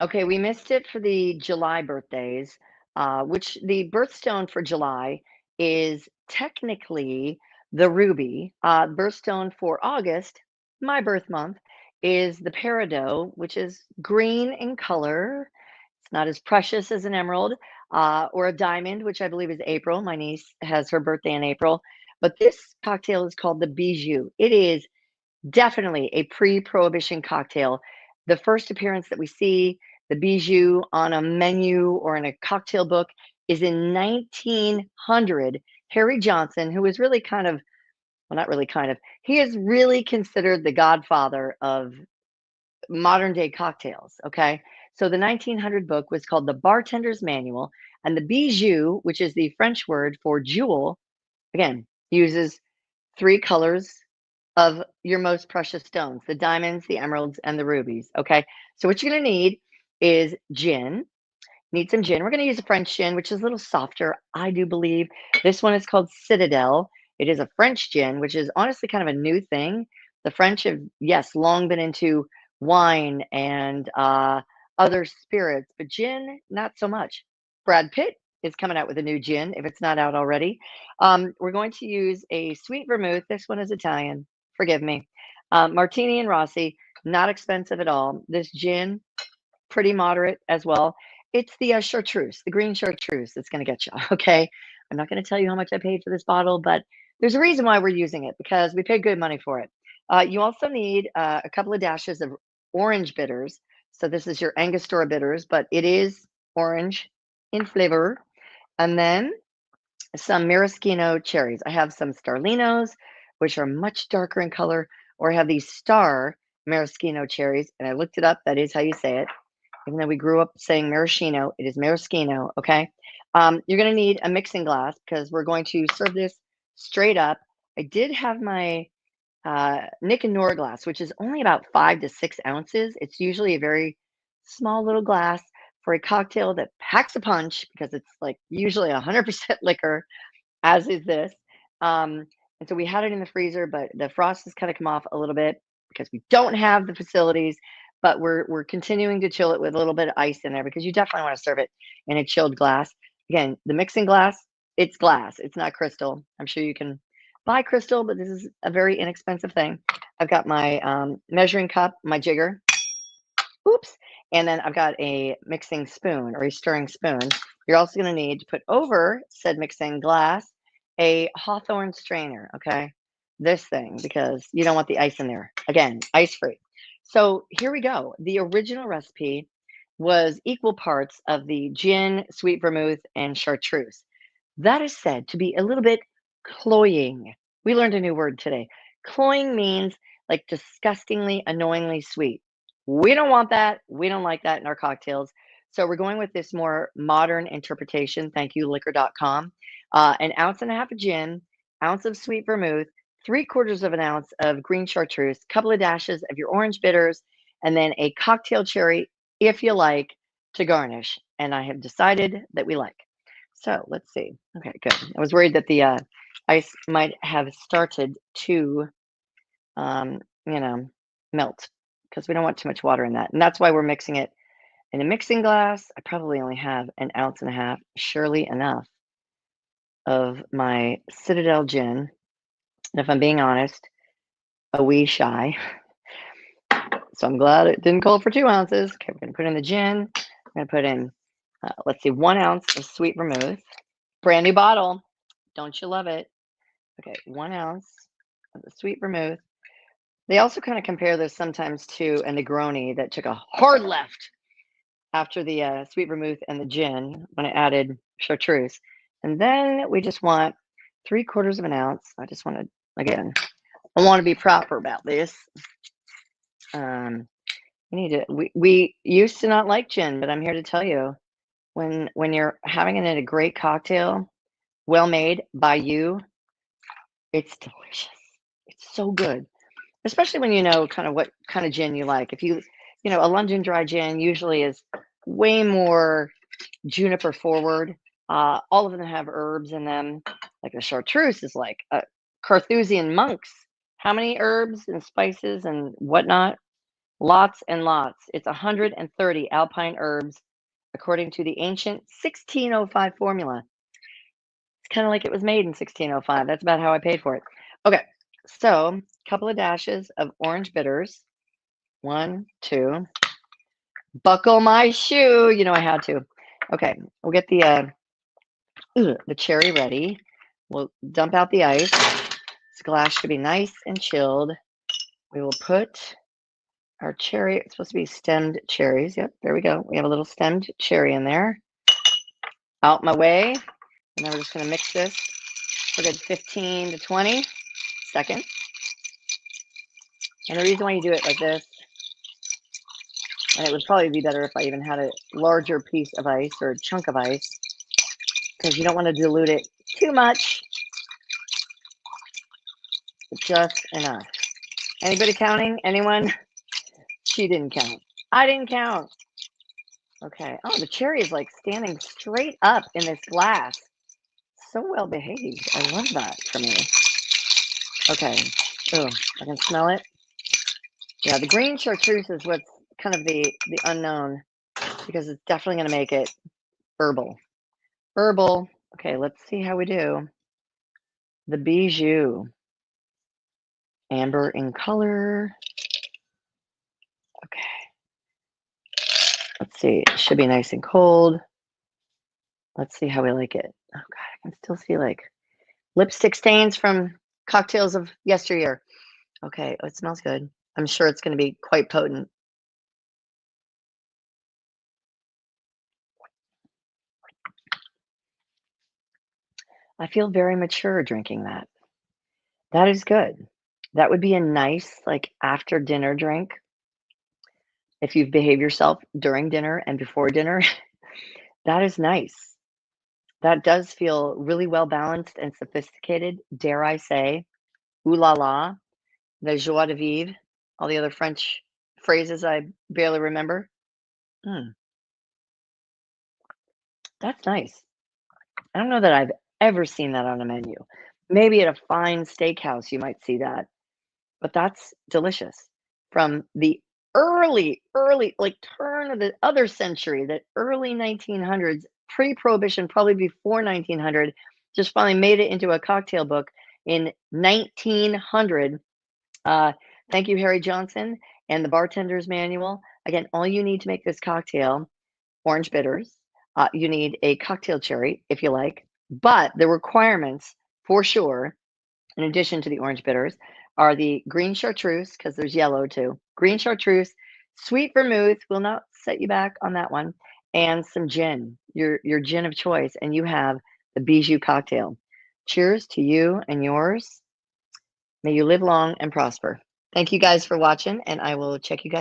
Okay, we missed it for the July birthdays, which the birthstone for July is technically the ruby. Birthstone for August, my birth month, is the peridot, which is green in color. It's not as precious as an emerald or a diamond, which I believe is April. My niece has her birthday in April. But this cocktail is called the Bijou. It is definitely a pre-prohibition cocktail. The first appearance that we see the Bijou on a menu or in a cocktail book is in 1900. Harry Johnson, who is really kind of, well, not really kind of, he is really considered the godfather of modern day cocktails. Okay. So the 1900 book was called the Bartender's Manual, and the Bijou, which is the French word for jewel, again, uses three colors of your most precious stones, the diamonds, the emeralds, and the rubies. Okay. So what you're going to need is gin. Need some gin. We're going to use a French gin, which is a little softer, I do believe. This one is called Citadel. It is a French gin, which is honestly kind of a new thing. The French have, yes, long been into wine and other spirits, but gin, not so much. Brad Pitt is coming out with a new gin, if it's not out already. We're going to use a sweet vermouth. This one is Italian. Forgive me. Martini and Rossi, not expensive at all. This gin, pretty moderate as well. It's the chartreuse, the green chartreuse that's going to get you. Okay. I'm not going to tell you how much I paid for this bottle, but there's a reason why we're using it because we paid good money for it. You also need a couple of dashes of orange bitters. So this is your Angostura bitters, but it is orange in flavor. And then some maraschino cherries. I have some Starlinos, which are much darker in color, or I have these star maraschino cherries. And I looked it up. That is how you say it. Even though we grew up saying maraschino, it is maraschino, okay? You're going to need a mixing glass because we're going to serve this straight up. I did have my Nick and Nora glass, which is only about 5 to 6 ounces. It's usually a very small little glass for a cocktail that packs a punch because it's like usually 100% liquor, as is this. And so we had it in the freezer, but the frost has kind of come off a little bit because we don't have the facilities. But we're continuing to chill it with a little bit of ice in there because you definitely want to serve it in a chilled glass. Again, the mixing glass, it's glass, it's not crystal. I'm sure you can buy crystal, but this is a very inexpensive thing. I've got my measuring cup, my jigger, oops, and then I've got a mixing spoon or a stirring spoon. You're also going to need to put over said mixing glass a Hawthorne strainer, okay? This thing, because you don't want the ice in there. Again, ice free. So here we go. The original recipe was equal parts of the gin, sweet vermouth, and chartreuse. That is said to be a little bit cloying. We learned a new word today. Cloying means like disgustingly, annoyingly sweet. We don't want that. We don't like that in our cocktails. So we're going with this more modern interpretation. Thank you, liquor.com. An ounce and a half of gin, ounce of sweet vermouth, 3/4 of an ounce of green chartreuse, couple of dashes of your orange bitters, and then a cocktail cherry, if you like, to garnish. And I have decided that we like. So let's see. Okay, good. I was worried that the ice might have started to, um, you know, melt because we don't want too much water in that. And that's why we're mixing it in a mixing glass. I probably only have an ounce and a half, surely enough, of my Citadel gin. And if I'm being honest, a wee shy. So I'm glad it didn't call for 2 ounces. Okay, we're going to put in the gin. I'm going to put in, let's see, 1 ounce of sweet vermouth. Brand new bottle. Don't you love it? Okay, 1 ounce of the sweet vermouth. They also kind of compare this sometimes to a Negroni that took a hard left after the sweet vermouth and the gin when I added chartreuse. And then we just want 3/4 of an ounce. I just want to, again, I want to be proper about this. We need to, we used to not like gin, but I'm here to tell you when you're having it in a great cocktail, well made by you, it's delicious. It's so good. Especially when you know kind of what kind of gin you like. If a London dry gin usually is way more juniper forward. All of them have herbs in them. Like the chartreuse is like Carthusian monks. How many herbs and spices and whatnot? Lots and lots. It's 130 alpine herbs according to the ancient 1605 formula. It's kind of like it was made in 1605. That's about how I paid for it. Okay, so a couple of dashes of orange bitters. 1, 2. Buckle my shoe. You know I had to. Okay, we'll get the cherry ready. We'll dump out the ice. This glass should be nice and chilled. We will put our cherry. It's supposed to be stemmed cherries. Yep, there we go. We have a little stemmed cherry in there. Out my way. And then we're just going to mix this for a good 15 to 20 seconds. And the reason why you do it like this, and it would probably be better if I even had a larger piece of ice or a chunk of ice, because you don't want to dilute it too much, just enough. Anybody counting? Anyone? She didn't count. I didn't count. Okay. Oh, the cherry is like standing straight up in this glass. So well behaved. I love that for me. Okay. Oh, I can smell it. Yeah, the green chartreuse is what's kind of the unknown, because it's definitely going to make it herbal. Herbal. Okay, let's see how we do. The Bijou. Amber in color. Okay. Let's see. It should be nice and cold. Let's see how we like it. Oh, God, I can still see like lipstick stains from cocktails of yesteryear. Okay, oh, it smells good. I'm sure it's going to be quite potent. I feel very mature drinking that. That is good. That would be a nice, like, after dinner drink. If you've behaved yourself during dinner and before dinner, that is nice. That does feel really well balanced and sophisticated, dare I say. Ooh la la, the joie de vivre, all the other French phrases I barely remember. Mm, that's nice. I don't know that I've ever seen that on a menu. Maybe at a fine steakhouse you might see that, but that's delicious. From the early, like turn of the other century, the early 1900s, pre-prohibition, probably before 1900, just finally made it into a cocktail book in 1900. Uh, thank you, Harry Johnson and the Bartender's Manual. Again, all you need to make this cocktail, orange bitters. You need a cocktail cherry, if you like, but the requirements for sure, in addition to the orange bitters, are the green chartreuse, because there's yellow too. Green chartreuse, sweet vermouth will not set you back on that one, and some gin, your gin of choice, and you have the Bijou cocktail. Cheers to you and yours. May you live long and prosper. Thank you guys for watching, and I will check you guys.